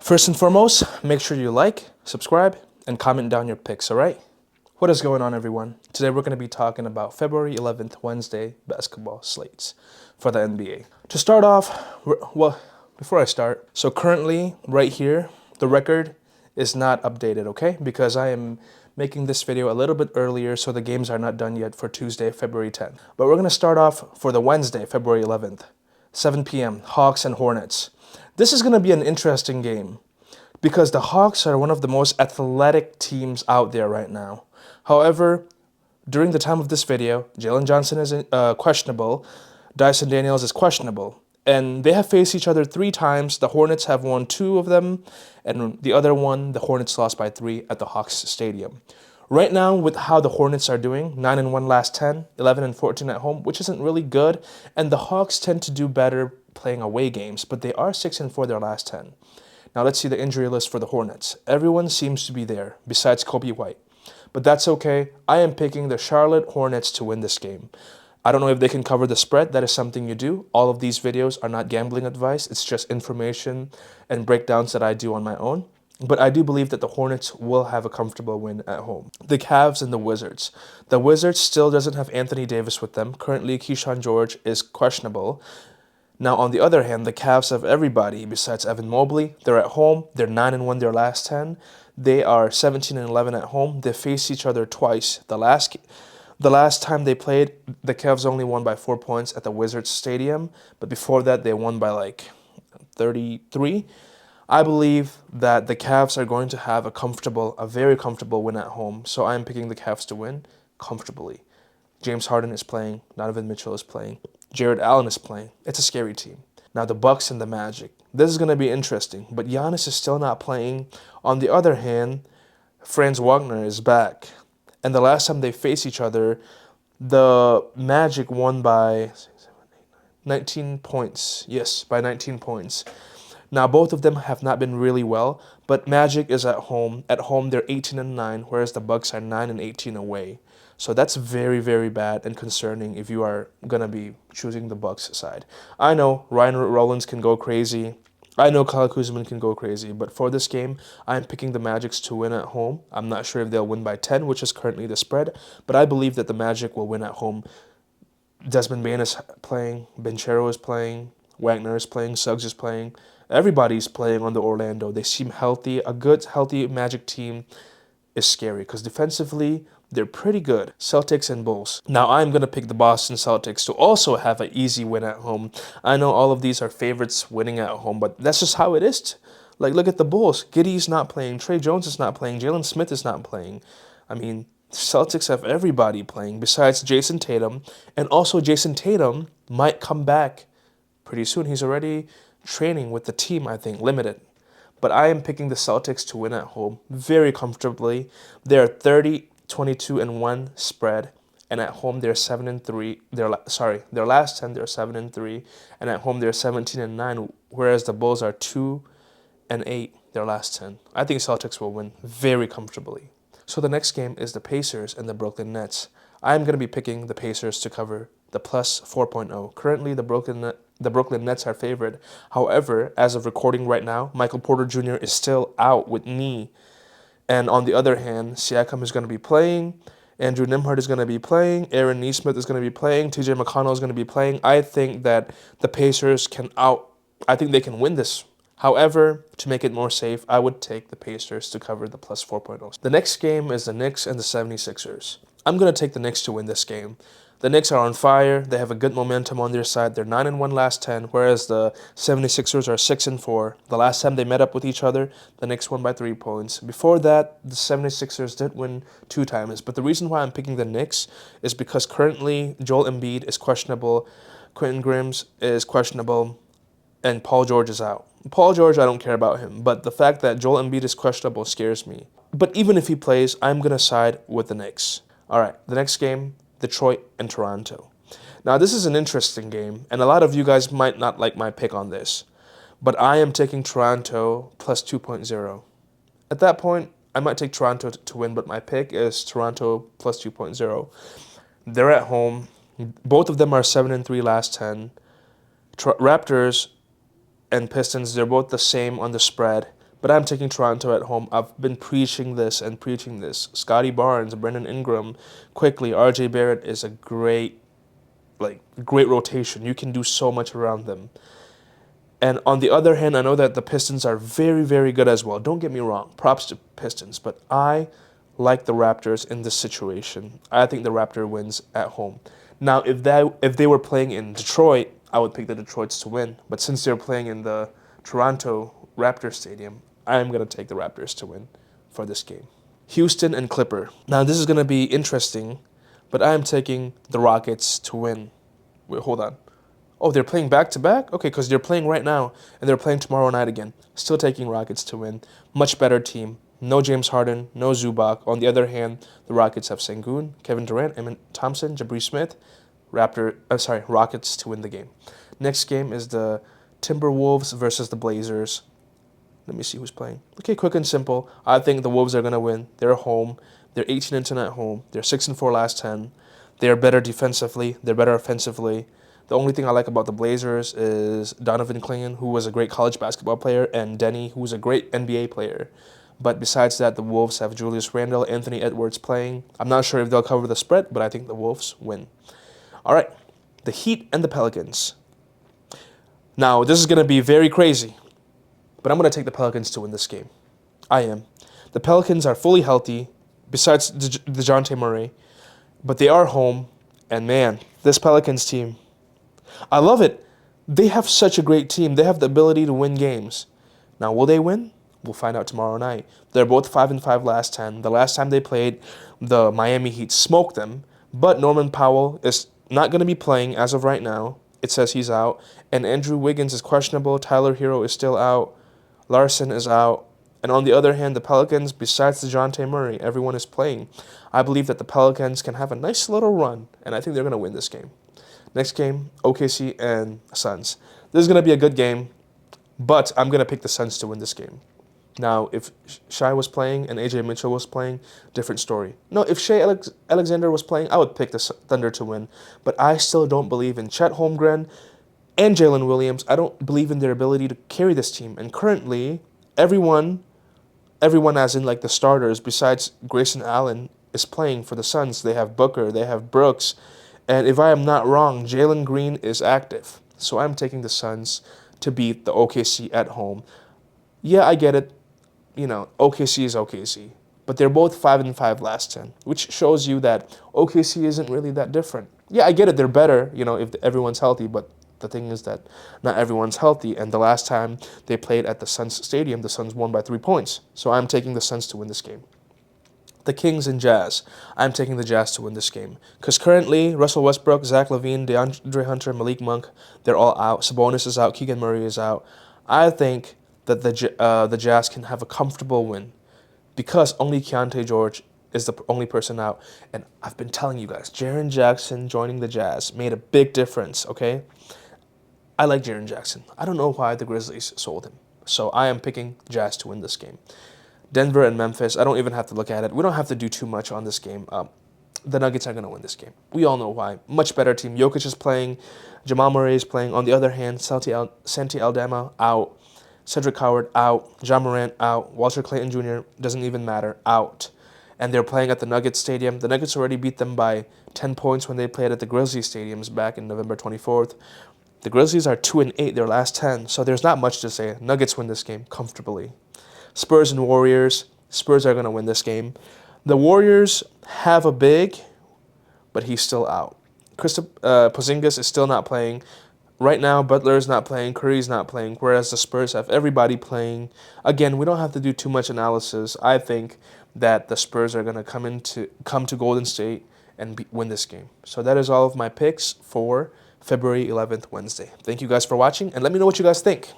First and foremost, make sure you like, subscribe, and comment down your picks, all right? What is going on, everyone? Today we're going to be talking about February 11th, Wednesday basketball slates for the NBA. To start off, before I start, so currently, right here, the record is not updated, okay? Because I am making this video a little bit earlier, so the games are not done yet for Tuesday, February 10th. But we're going to start off for the Wednesday, February 11th, 7 p.m., Hawks and Hornets. This is going to be an interesting game because the Hawks are one of the most athletic teams out there right now. However, during the time of this video, Jalen Johnson is questionable, Dyson Daniels is questionable, and they have faced each other 3 times. The Hornets have won 2 of them, and the other one, the Hornets lost by 3 at the Hawks Stadium. Right now, with how the Hornets are doing, 9-1 last 10, 11-14 at home, which isn't really good, and the Hawks tend to do better playing away games, but they are 6-4 their last 10. Now let's see the injury list for the Hornets. Everyone seems to be there, besides Kobe White. But that's okay. I am picking the Charlotte Hornets to win this game. I don't know if they can cover the spread. That is something you do. All of these videos are not gambling advice. It's just information and breakdowns that I do on my own. But I do believe that the Hornets will have a comfortable win at home. The Cavs and the Wizards. The Wizards still doesn't have Anthony Davis with them. Currently, Keyshawn George is questionable. Now, on the other hand, the Cavs have everybody besides Evan Mobley. They're at home. They're 9-1 their last 10. They are 17-11 at home. They faced each other twice. The last time they played, the Cavs only won by 4 points at the Wizards Stadium. But before that, they won by like 33. I believe that the Cavs are going to have a very comfortable win at home. So I'm picking the Cavs to win comfortably. James Harden is playing. Donovan Mitchell is playing. Jared Allen is playing. It's a scary team. Now the Bucks and the Magic. This is going to be interesting, but Giannis is still not playing. On the other hand, Franz Wagner is back. And the last time they faced each other, the Magic won by 19 points. Yes, by 19 points. Now both of them have not been really well, but Magic is at home. At home they're 18-9, whereas the Bucks are 9-18 away. So that's very, very bad and concerning if you are going to be choosing the Bucks side. I know Ryan Rollins can go crazy. I know Kyle Kuzma can go crazy. But for this game, I'm picking the Magics to win at home. I'm not sure if they'll win by 10, which is currently the spread. But I believe that the Magic will win at home. Desmond Bane is playing. Banchero is playing. Wagner is playing. Suggs is playing. Everybody's playing on the Orlando. They seem healthy. A good, healthy Magic team is scary because defensively, they're pretty good. Celtics and Bulls. Now I'm going to pick the Boston Celtics to also have an easy win at home. I know all of these are favorites winning at home, but that's just how it is. Like, look at the Bulls. Giddey's not playing. Trey Jones is not playing. Jalen Smith is not playing. I mean, Celtics have everybody playing besides Jason Tatum. And also Jason Tatum might come back pretty soon. He's already training with the team, I think, limited. But I am picking the Celtics to win at home very comfortably. They're 22-1 spread, and at home they're 7-3. Their last 10 they're 7-3, and at home they're 17-9. Whereas the Bulls are 2-8 their last 10. I think Celtics will win very comfortably. So the next game is the Pacers and the Brooklyn Nets. I'm going to be picking the Pacers to cover the plus 4.0. Currently, the Brooklyn Nets are favored. However, as of recording right now, Michael Porter Jr. is still out with knee. And on the other hand, Siakam is going to be playing. Andrew Nembhard is going to be playing. Aaron Nesmith is going to be playing. TJ McConnell is going to be playing. I think that the Pacers I think they can win this. However, to make it more safe, I would take the Pacers to cover the plus 4.0. The next game is the Knicks and the 76ers. I'm going to take the Knicks to win this game. The Knicks are on fire. They have a good momentum on their side. They're 9-1 last 10, whereas the 76ers are 6-4. The last time they met up with each other, the Knicks won by 3 points. Before that, the 76ers did win 2 times. But the reason why I'm picking the Knicks is because currently Joel Embiid is questionable, Quentin Grimes is questionable, and Paul George is out. Paul George, I don't care about him, but the fact that Joel Embiid is questionable scares me. But even if he plays, I'm going to side with the Knicks. All right, the next game, Detroit and Toronto. Now, this is an interesting game, and a lot of you guys might not like my pick on this, but I am taking Toronto plus 2.0. At that point, I might take Toronto to win, but my pick is Toronto plus 2.0. They're at home. Both of them are 7-3 last 10. Raptors and Pistons, they're both the same on the spread, But I'm taking Toronto at home. I've been preaching this and preaching this. Scotty Barnes, Brendan Ingram, quickly. RJ Barrett is a great rotation. You can do so much around them. And on the other hand, I know that the Pistons are very, very good as well. Don't get me wrong. Props to Pistons. But I like the Raptors in this situation. I think the Raptor wins at home. Now, if they were playing in Detroit, I would pick the Detroits to win. But since they're playing in the Toronto Raptors Stadium, I am going to take the Raptors to win for this game. Houston and Clipper. Now, this is going to be interesting, but I am taking the Rockets to win. Wait, hold on. Oh, they're playing back-to-back? Okay, because they're playing right now, and they're playing tomorrow night again. Still taking Rockets to win. Much better team. No James Harden, no Zubac. On the other hand, the Rockets have Sengun, Kevin Durant, Emmitt Thompson, Jabari Smith. Rockets to win the game. Next game is the Timberwolves versus the Blazers. Let me see who's playing. Okay, quick and simple. I think the Wolves are going to win. They're home. They're 18-10 at home. They're 6-4 last 10. They're better defensively. They're better offensively. The only thing I like about the Blazers is Donovan Clingan, who was a great college basketball player, and Denny, who's a great NBA player. But besides that, the Wolves have Julius Randle, Anthony Edwards playing. I'm not sure if they'll cover the spread, but I think the Wolves win. All right, the Heat and the Pelicans. Now, this is going to be very crazy, but I'm going to take the Pelicans to win this game. I am. The Pelicans are fully healthy, besides DeJounte Murray, but they are home, and man, this Pelicans team, I love it. They have such a great team. They have the ability to win games. Now, will they win? We'll find out tomorrow night. They're both 5-5 last 10. The last time they played, the Miami Heat smoked them, but Norman Powell is not going to be playing as of right now. It says he's out. And Andrew Wiggins is questionable. Tyler Hero is still out. Larson is out. And on the other hand, the Pelicans, besides DeJounte Murray, everyone is playing. I believe that the Pelicans can have a nice little run, and I think they're going to win this game. Next game, OKC and Suns. This is going to be a good game, but I'm going to pick the Suns to win this game. Now, if Shai was playing and AJ Mitchell was playing, different story. No, if Shai Alexander was playing, I would pick the Thunder to win. But I still don't believe in Chet Holmgren and Jalen Williams. I don't believe in their ability to carry this team. And currently, everyone as in like the starters, besides Grayson Allen, is playing for the Suns. They have Booker, they have Brooks. And if I am not wrong, Jalen Green is active. So I'm taking the Suns to beat the OKC at home. Yeah, I get it. OKC is OKC. But they're both 5-5 last 10, which shows you that OKC isn't really that different. Yeah, I get it. They're better, if everyone's healthy. But the thing is that not everyone's healthy. And the last time they played at the Suns Stadium, the Suns won by 3 points. So I'm taking the Suns to win this game. The Kings and Jazz. I'm taking the Jazz to win this game. Because currently, Russell Westbrook, Zach LaVine, DeAndre Hunter, Malik Monk, they're all out. Sabonis is out. Keegan Murray is out. I think that the Jazz can have a comfortable win because only Keontae George is the only person out. And I've been telling you guys, Jaren Jackson joining the Jazz made a big difference, okay? I like Jaren Jackson. I don't know why the Grizzlies sold him. So I am picking Jazz to win this game. Denver and Memphis, I don't even have to look at it. We don't have to do too much on this game. The Nuggets are going to win this game. We all know why. Much better team. Jokic is playing. Jamal Murray is playing. On the other hand, Santi Aldama out. Cedric Howard out, Ja Morant out, Walter Clayton Jr. doesn't even matter, out. And they're playing at the Nuggets Stadium. The Nuggets already beat them by 10 points when they played at the Grizzlies Stadiums back in November 24th. The Grizzlies are 2-8, their last 10, so there's not much to say. Nuggets win this game comfortably. Spurs and Warriors. Spurs are going to win this game. The Warriors have a big, but he's still out. Porzingis is still not playing. Right now, Butler's not playing, Curry's not playing, whereas the Spurs have everybody playing. Again, we don't have to do too much analysis. I think that the Spurs are going to come to Golden State and win this game. So that is all of my picks for February 11th, Wednesday. Thank you guys for watching, and let me know what you guys think.